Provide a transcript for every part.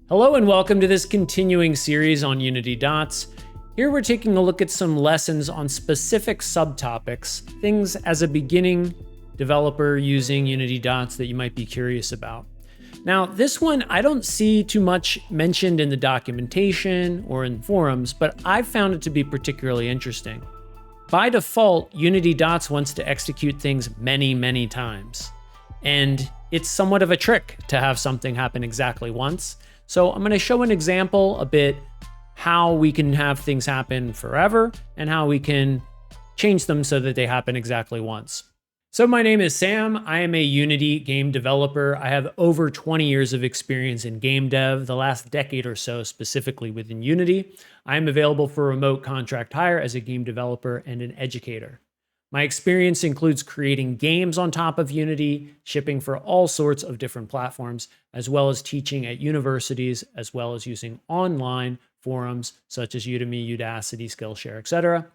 Hello and welcome to this continuing series on Unity Dots. Here we're taking a look at some lessons on specific subtopics, things as a beginning developer using Unity Dots that you might be curious about. Now, this one I don't see too much mentioned in the documentation or in forums, but I've found it to be particularly interesting. By default, Unity Dots wants to execute things many times. And it's somewhat of a trick to have something happen exactly once. So I'm going to show an example a bit how we can have things happen forever and how we can change them so that they happen exactly once. So my name is Sam. I am a Unity game developer. I have over 20 years of experience in game dev, the last decade or so specifically within Unity. I am available for remote contract hire as a game developer and an educator. My experience includes creating games on top of Unity, shipping for all sorts of different platforms, as well as teaching at universities, as well as using online forums such as Udemy, Udacity, Skillshare, etc.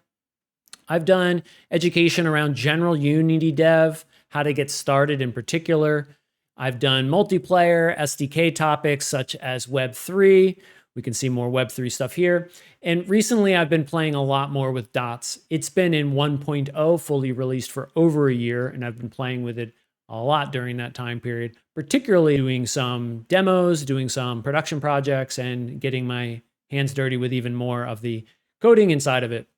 I've done education around general Unity dev, how to get started in particular. I've done multiplayer SDK topics such as Web3. We can see more Web3 stuff here. And recently I've been playing a lot more with Dots. It's been in 1.0 fully released for over a year, and I've been playing with it a lot during that time period, particularly doing some demos, doing some production projects, and getting my hands dirty with even more of the coding inside of it.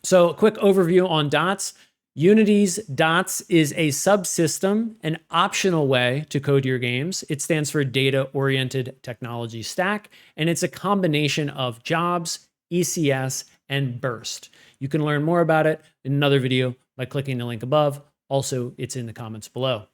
So a quick overview on Dots. Unity's Dots is a subsystem, an optional way to code your games. It stands for Data-Oriented Technology Stack, and it's a combination of jobs, ECS, and burst. You can learn more about it in another video by clicking the link above. Also, it's in the comments below.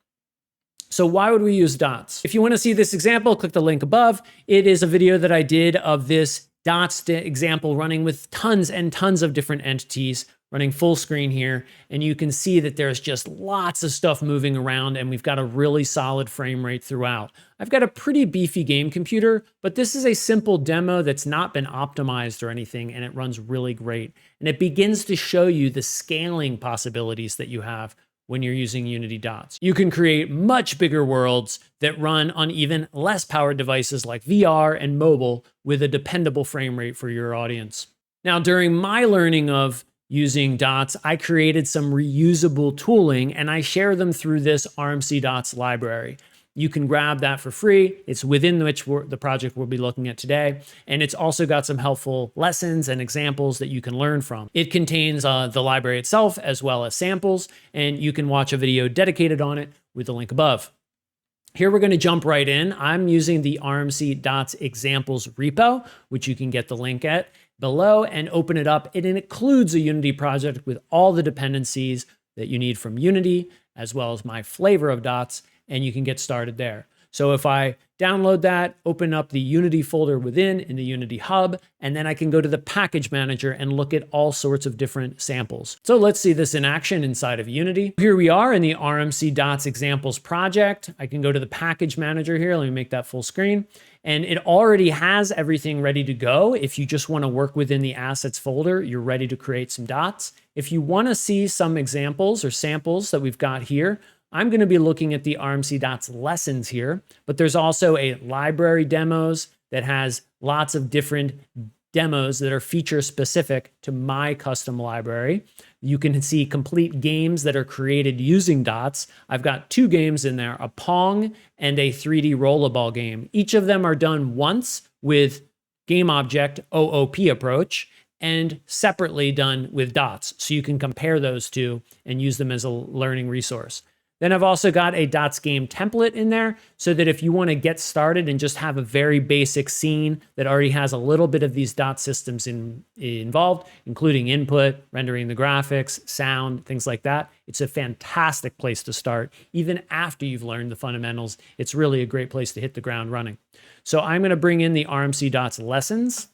So why would we use Dots? If you want to see this example, click the link above. It is a video that I did of this Dots example running with tons and tons of different entities, running full screen here, and you can see that there's just lots of stuff moving around, and we've got a really solid frame rate throughout. I've got a pretty beefy game computer, but this is a simple demo that's not been optimized or anything, and it runs really great. And it begins to show you the scaling possibilities that you have when you're using Unity Dots. You can create much bigger worlds that run on even less powered devices like VR and mobile with a dependable frame rate for your audience. Now, during my learning of using Dots, I created some reusable tooling and I share them through this RMC Dots library. You can grab that for free. It's within the project we'll be looking at today. And it's also got some helpful lessons and examples that you can learn from. It contains the library itself as well as samples, and you can watch a video dedicated on it with the link above. Here we're going to jump right in. I'm using the RMC Dots examples repo, which you can get the link at below and open it up. It includes a Unity project with all the dependencies that you need from Unity, as well as my flavor of Dots, and you can get started there. So if I download that, open up the Unity folder within in the Unity Hub, and then I can go to the package manager and look at all sorts of different samples. So let's see this in action inside of Unity. Here we are in the RMC Dots examples project. I can go to the package manager here. Let me make that full screen. And it already has everything ready to go. If you just want to work within the assets folder, you're ready to create some dots. If you want to see some examples or samples that we've got here, I'm going to be looking at the RMC Dots lessons here, but there's also a library demos that has lots of different demos that are feature specific to my custom library. You can see complete games that are created using Dots. I've got two games in there, a Pong and a 3D rollerball game. Each of them are done once with game object OOP approach and separately done with Dots. So you can compare those two and use them as a learning resource. Then I've also got a Dots game template in there so that if you want to get started and just have a very basic scene that already has a little bit of these dot systems involved, including input, rendering the graphics, sound, things like that, it's a fantastic place to start. Even after you've learned the fundamentals, it's really a great place to hit the ground running. So I'm going to bring in the RMC Dots lessons,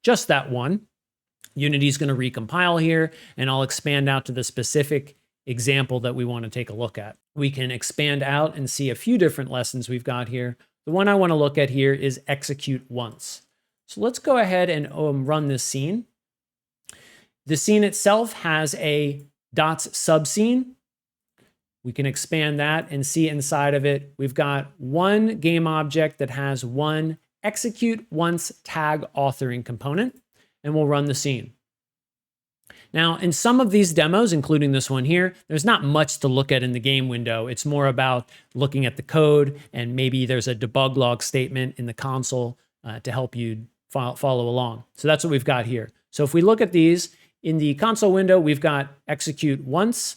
just that one. Unity's going to recompile here, and I'll expand out to the specific example that we want to take a look at. We can expand out and see a few different lessons we've got here. The one I want to look at here is execute once. So let's go ahead and run this scene. The scene itself has a dots subscene. We can expand that and see inside of it. We've got one game object that has one execute once tag authoring component, and we'll run the scene. Now, in some of these demos, including this one here, there's not much to look at in the game window. It's more about looking at the code, and maybe there's a debug log statement in the console to help you follow along. So that's what we've got here. So if we look at these, in the console window, we've got execute once.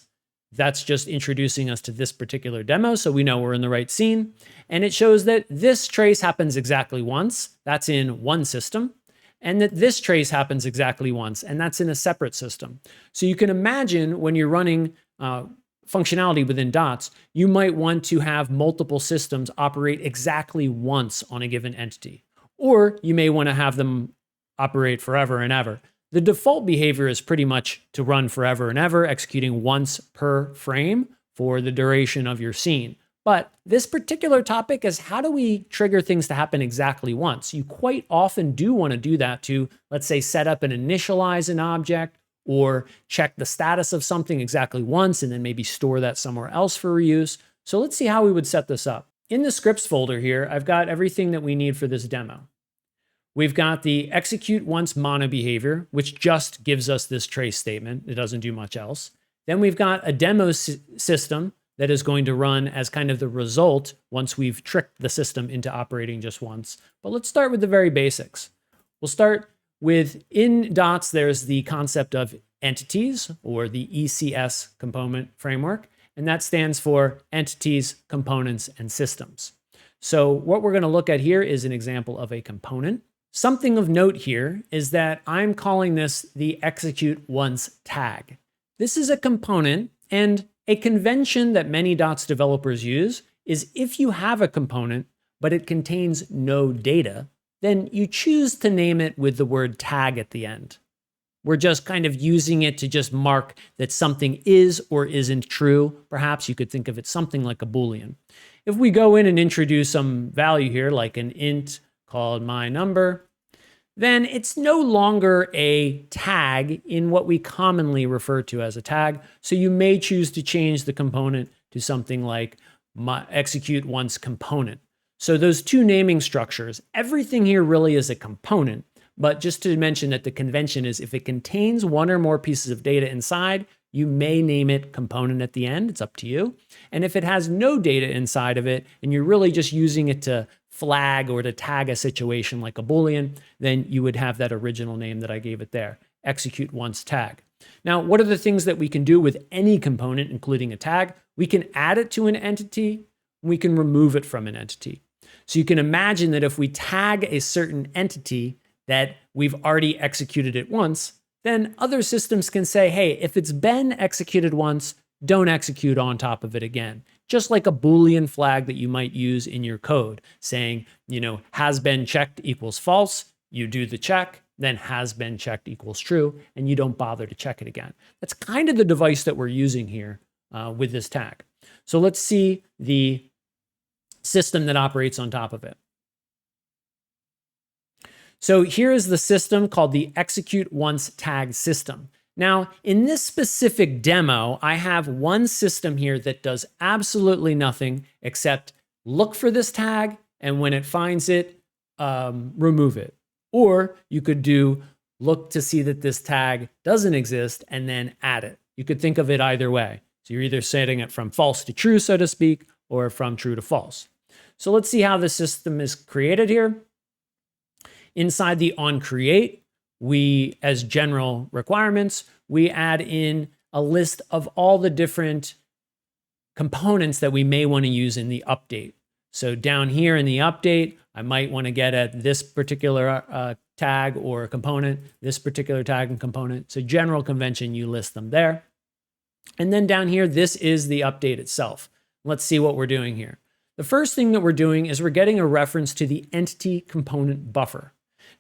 That's just introducing us to this particular demo, so we know we're in the right scene. And it shows that this trace happens exactly once. That's in one system. And that this trace happens exactly once, and that's in a separate system. So you can imagine when you're running functionality within Dots, you might want to have multiple systems operate exactly once on a given entity. Or you may want to have them operate forever and ever. The default behavior is pretty much to run forever and ever, executing once per frame for the duration of your scene. But this particular topic is, how do we trigger things to happen exactly once? You quite often do want to do that to, let's say, set up and initialize an object, or check the status of something exactly once and then maybe store that somewhere else for reuse. So let's see how we would set this up. In the scripts folder here, I've got everything that we need for this demo. We've got the execute once mono behavior, which just gives us this trace statement. It doesn't do much else. Then we've got a demo system that is going to run as kind of the result once we've tricked the system into operating just once. But let's start with the very basics. We'll start with, in Dots, there's the concept of entities, or the ECS component framework, and that stands for entities, components, and systems. So what we're going to look at here is an example of a component. Something of note here is that I'm calling this the execute once tag. This is a component, and a convention that many Dots developers use is, if you have a component, but it contains no data, then you choose to name it with the word tag at the end. We're just kind of using it to just mark that something is or isn't true. Perhaps you could think of it something like a Boolean. If we go in and introduce some value here, like an int called my number, then it's no longer a tag in what we commonly refer to as a tag. So you may choose to change the component to something like my execute once component. So those two naming structures, everything here really is a component, but just to mention that the convention is, if it contains one or more pieces of data inside, you may name it component at the end. It's up to you. And if it has no data inside of it, and you're really just using it to flag or to tag a situation like a Boolean, then you would have that original name that I gave it there, execute once tag. Now, what are the things that we can do with any component, including a tag? We can add it to an entity, we can remove it from an entity. So you can imagine that if we tag a certain entity that we've already executed it once, then other systems can say, hey, if it's been executed once, don't execute on top of it again. Just like a Boolean flag that you might use in your code, saying, has been checked equals false, you do the check, then has been checked equals true, and you don't bother to check it again. That's kind of the device that we're using here with this tag. So let's see the system that operates on top of it. So here is the system called the execute once tag system. Now, in this specific demo, I have one system here that does absolutely nothing except look for this tag, and when it finds it, remove it. Or you could do look to see that this tag doesn't exist and then add it. You could think of it either way. So you're either setting it from false to true, so to speak, or from true to false. So let's see how the system is created here. Inside the onCreate, we, as general requirements, we add in a list of all the different components that we may want to use in the update. So down here in the update, I might want to get at this particular tag or component, this particular tag and component. So general convention, you list them there. And then down here, this is the update itself. Let's see what we're doing here. The first thing that we're doing is we're getting a reference to the entity component buffer.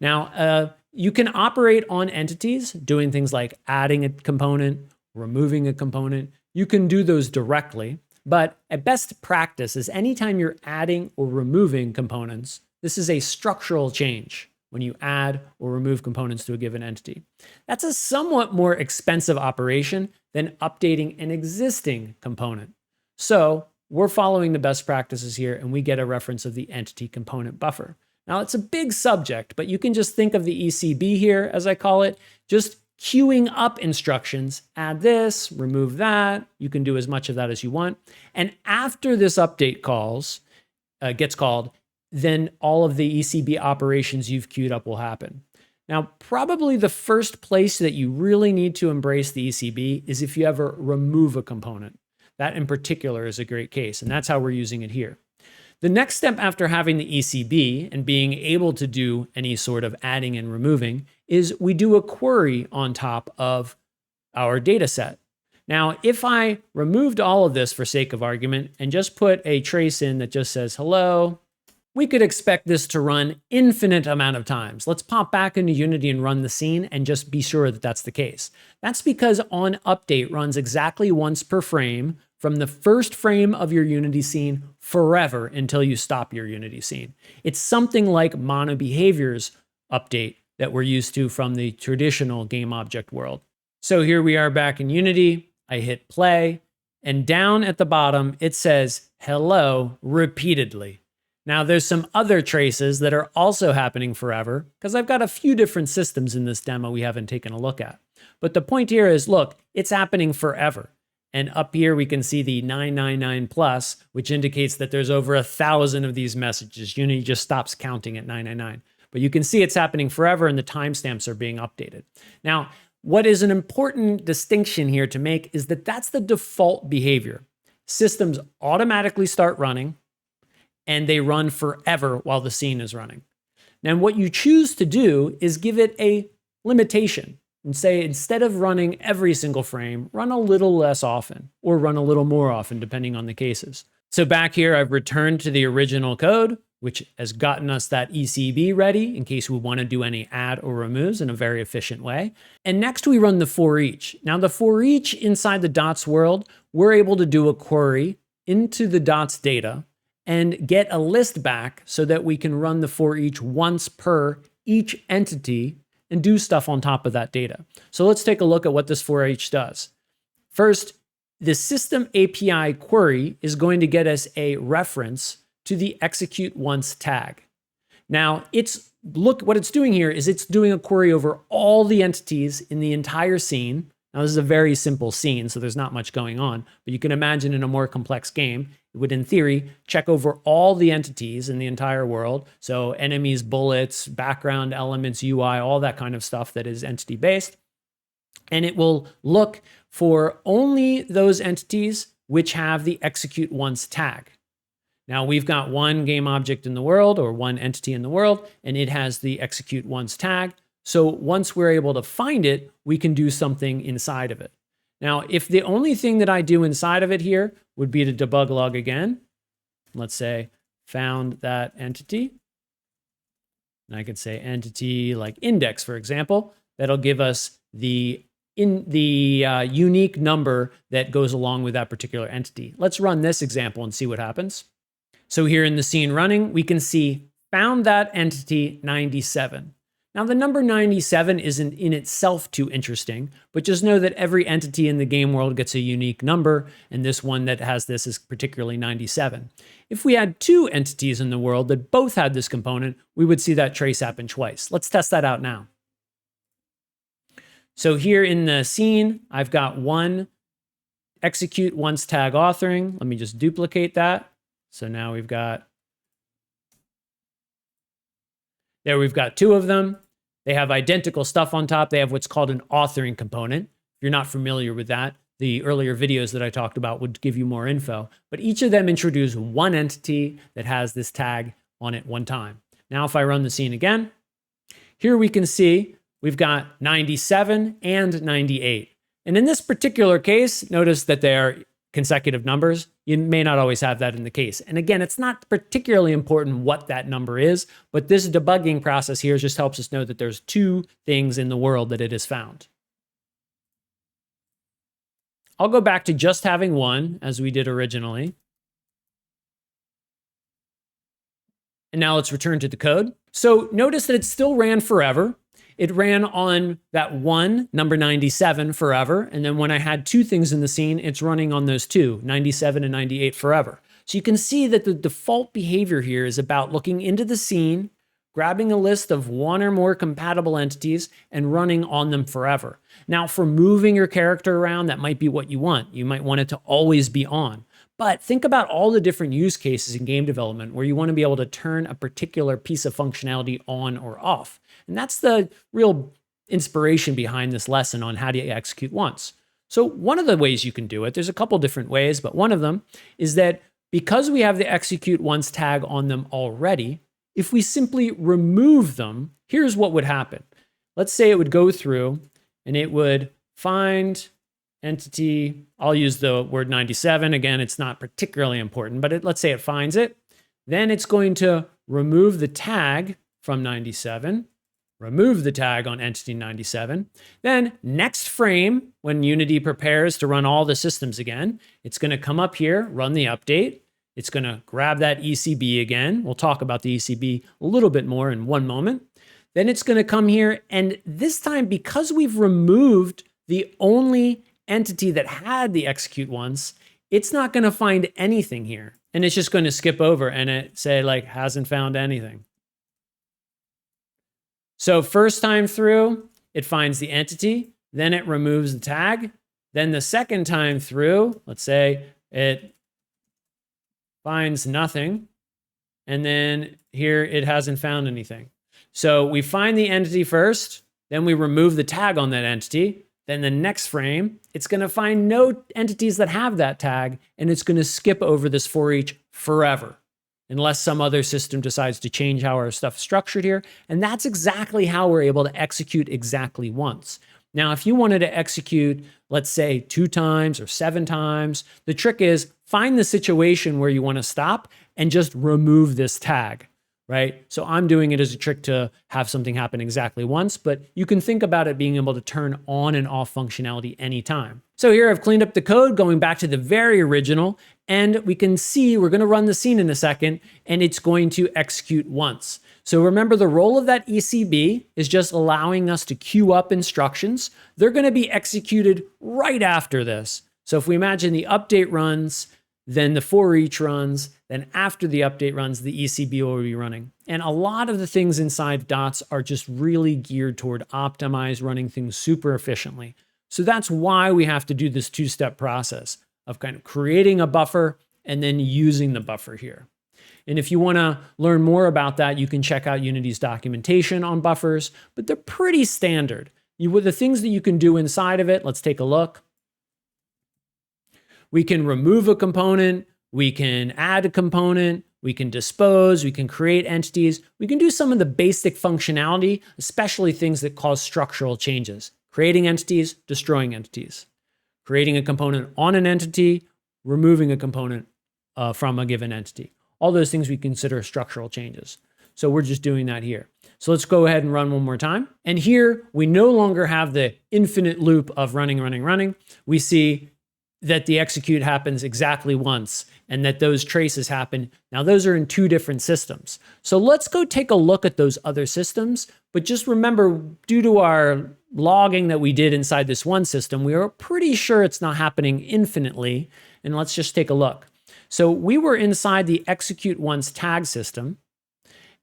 Now, you can operate on entities, doing things like adding a component, removing a component. You can do those directly, but a best practice is anytime you're adding or removing components, this is a structural change when you add or remove components to a given entity. That's a somewhat more expensive operation than updating an existing component. So we're following the best practices here, and we get a reference of the entity component buffer. Now, it's a big subject, but you can just think of the ECB here, as I call it, just queuing up instructions, add this, remove that. You can do as much of that as you want. And after this update gets called, then all of the ECB operations you've queued up will happen. Now, probably the first place that you really need to embrace the ECB is if you ever remove a component. That in particular is a great case, and that's how we're using it here. The next step after having the ECB and being able to do any sort of adding and removing is we do a query on top of our data set. Now, if I removed all of this for sake of argument and just put a trace in that just says hello, we could expect this to run infinite amount of times. Let's pop back into Unity and run the scene and just be sure that that's the case. That's because onUpdate runs exactly once per frame from the first frame of your Unity scene forever until you stop your Unity scene. It's something like MonoBehavior's update that we're used to from the traditional game object world. So here we are back in Unity. I hit play, and down at the bottom, it says hello repeatedly. Now there's some other traces that are also happening forever because I've got a few different systems in this demo we haven't taken a look at. But the point here is, look, it's happening forever. And up here, we can see the 999 plus, which indicates that there's over 1,000 of these messages. Unity just stops counting at 999. But you can see it's happening forever and the timestamps are being updated. Now, what is an important distinction here to make is that that's the default behavior. Systems automatically start running and they run forever while the scene is running. Now, what you choose to do is give it a limitation and say, instead of running every single frame, run a little less often or run a little more often, depending on the cases. So back here, I've returned to the original code, which has gotten us that ECB ready in case we want to do any add or removes in a very efficient way. And next we run the for each. Now the for each inside the dots world, we're able to do a query into the dots data and get a list back so that we can run the for each once per each entity and do stuff on top of that data. So let's take a look at what this for each does. First, the system API query is going to get us a reference to the execute once tag. Now, what it's doing here is it's doing a query over all the entities in the entire scene. Now, this is a very simple scene, so there's not much going on, but you can imagine in a more complex game, it would, in theory, check over all the entities in the entire world. So enemies, bullets, background elements, UI, all that kind of stuff that is entity-based. And it will look for only those entities which have the execute once tag. Now, we've got one game object in the world or one entity in the world, and it has the execute once tag. So once we're able to find it, we can do something inside of it. Now, if the only thing that I do inside of it here would be to debug log again, let's say found that entity, and I could say entity like index, for example, that'll give us the unique number that goes along with that particular entity. Let's run this example and see what happens. So here in the scene running, we can see found that entity 97. Now the number 97 isn't in itself too interesting, but just know that every entity in the game world gets a unique number, and this one that has this is particularly 97. If we had two entities in the world that both had this component, we would see that trace happen twice. Let's test that out now. So here in the scene, I've got one execute once tag authoring. Let me just duplicate that. So now we've got two of them. They have identical stuff on top. They have what's called an authoring component. If you're not familiar with that, the earlier videos that I talked about would give you more info. But each of them introduce one entity that has this tag on it one time. Now, if I run the scene again, here we can see we've got 97 and 98. And in this particular case, notice that they are consecutive numbers. You may not always have that in the case. And again, it's not particularly important what that number is, but this debugging process here just helps us know that there's two things in the world that it has found. I'll go back to just having one, as we did originally. And now let's return to the code. So notice that it still ran forever. It ran on that one, number 97, forever. And then when I had two things in the scene, it's running on those two, 97 and 98 forever. So you can see that the default behavior here is about looking into the scene, grabbing a list of one or more compatible entities and running on them forever. Now, for moving your character around, that might be what you want. You might want it to always be on. But think about all the different use cases in game development where you want to be able to turn a particular piece of functionality on or off. And that's the real inspiration behind this lesson on how do you execute once. So one of the ways you can do it, there's a couple different ways, but one of them is that because we have the execute once tag on them already, if we simply remove them, here's what would happen. Let's say it would go through and it would find entity, I'll use the word 97. Again, it's not particularly important, but let's say it finds it. Then it's going to remove the tag from 97, remove the tag on entity 97. Then next frame, when Unity prepares to run all the systems again, it's going to come up here, run the update. It's going to grab that ECB again. We'll talk about the ECB a little bit more in one moment. Then it's going to come here, and this time, because we've removed the only entity that had the execute once, it's not going to find anything here. And it's just going to skip over and it say like, hasn't found anything. So first time through, it finds the entity, then it removes the tag. Then the second time through, let's say it finds nothing. And then here it hasn't found anything. So we find the entity first, then we remove the tag on that entity. Then the next frame, it's going to find no entities that have that tag, and it's going to skip over this for each forever, unless some other system decides to change how our stuff is structured here. And that's exactly how we're able to execute exactly once. Now, if you wanted to execute, let's say 2 times or 7 times, the trick is find the situation where you want to stop and just remove this tag. Right? So I'm doing it as a trick to have something happen exactly once, but you can think about it being able to turn on and off functionality anytime. So here I've cleaned up the code, going back to the very original, and we can see we're going to run the scene in a second, and it's going to execute once. So remember, the role of that ECB is just allowing us to queue up instructions. They're going to be executed right after this. So if we imagine the update runs, then the for each runs, then after the update runs, the ECB will be running. And a lot of the things inside Dots are just really geared toward optimize running things super efficiently. So that's why we have to do this 2-step process of kind of creating a buffer and then using the buffer here. And if you want to learn more about that, you can check out Unity's documentation on buffers, but they're pretty standard. The things that you can do inside of it, let's take a look. We can remove a component, we can add a component, we can dispose, we can create entities, we can do some of the basic functionality, especially things that cause structural changes. Creating entities, destroying entities. Creating a component on an entity, removing a component from a given entity. All those things we consider structural changes. So we're just doing that here. So let's go ahead and run one more time. And here we no longer have the infinite loop of running, running, running. We see that the execute happens exactly once and that those traces happen. Now those are in 2 different systems. So let's go take a look at those other systems. But just remember, due to our logging that we did inside this one system, we are pretty sure it's not happening infinitely. And let's just take a look. So we were inside the execute once tag system.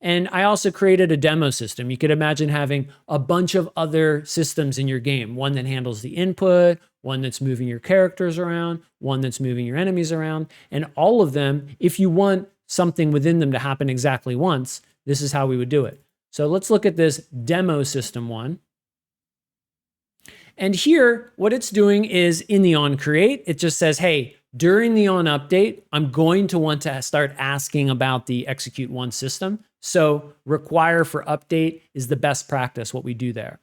And I also created a demo system. You could imagine having a bunch of other systems in your game. One that handles the input, one that's moving your characters around, one that's moving your enemies around. And all of them, if you want something within them to happen exactly once, this is how we would do it. So let's look at this demo system one. And here, what it's doing is in the onCreate, it just says, hey, during the onUpdate, I'm going to want to start asking about the execute once system. So require for update is the best practice, what we do there.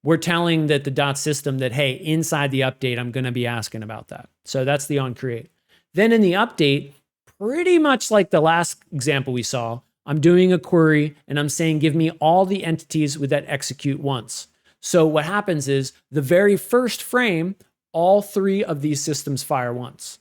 We're telling that the dot system that, hey, inside the update, I'm going to be asking about that. So that's the onCreate. Then in the update, pretty much like the last example we saw, I'm doing a query and I'm saying, give me all the entities with that execute once. So what happens is the very first frame, all 3 of these systems fire once.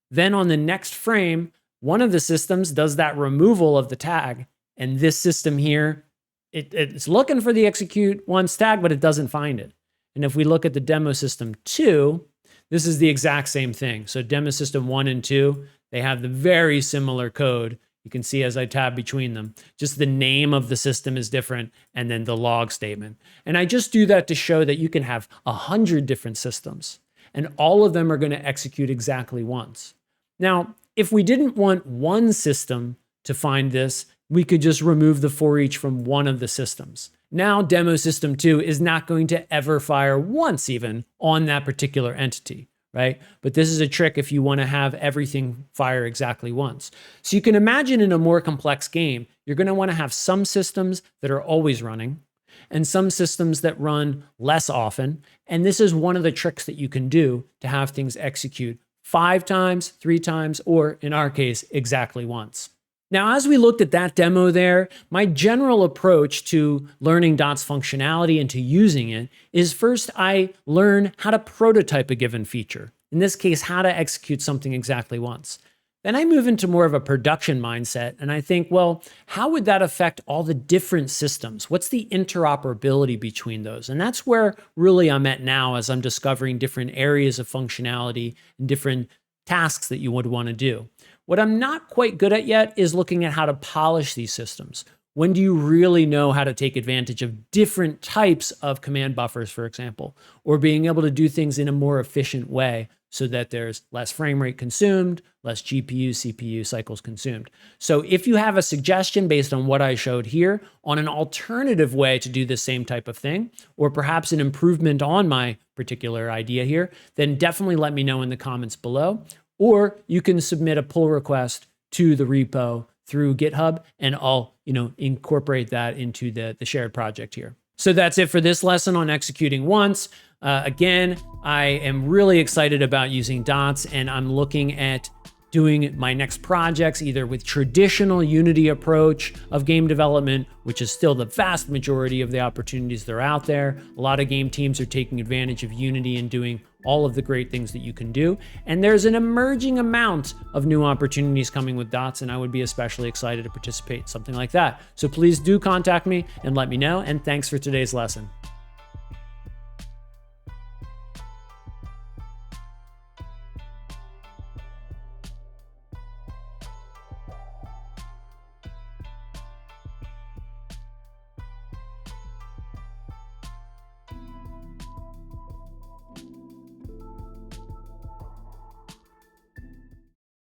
Then on the next frame, one of the systems does that removal of the tag. And this system here, it's looking for the execute once tag, but it doesn't find it. And if we look at the demo system 2, this is the exact same thing. So demo system 1 and 2, they have the very similar code You can see as I tab between them, just the name of the system is different and then the log statement. And I just do that to show that you can have 100 different systems and all of them are going to execute exactly once. Now, if we didn't want one system to find this, we could just remove the for each from one of the systems. Now, demo system 2 is not going to ever fire once even on that particular entity, right? But this is a trick if you want to have everything fire exactly once. So you can imagine in a more complex game, you're going to want to have some systems that are always running and some systems that run less often. And this is one of the tricks that you can do to have things execute 5 times, 3 times, or in our case, exactly once. Now, as we looked at that demo there, my general approach to learning DOTS functionality and to using it is first I learn how to prototype a given feature. In this case, how to execute something exactly once. Then I move into more of a production mindset and I think, well, how would that affect all the different systems? What's the interoperability between those? And that's where really I'm at now as I'm discovering different areas of functionality and different tasks that you would want to do. What I'm not quite good at yet is looking at how to polish these systems. When do you really know how to take advantage of different types of command buffers, for example, or being able to do things in a more efficient way so that there's less frame rate consumed, less GPU, CPU cycles consumed. So if you have a suggestion based on what I showed here on an alternative way to do the same type of thing, or perhaps an improvement on my particular idea here, then definitely let me know in the comments below. Or you can submit a pull request to the repo through GitHub and I'll incorporate that into the shared project here. So that's it for this lesson on executing once. Again, I am really excited about using DOTS and I'm looking at doing my next projects either with traditional Unity approach of game development, which is still the vast majority of the opportunities that are out there. A lot of game teams are taking advantage of Unity and doing all of the great things that you can do. And there's an emerging amount of new opportunities coming with DOTS, and I would be especially excited to participate in something like that. So please do contact me and let me know, and thanks for today's lesson.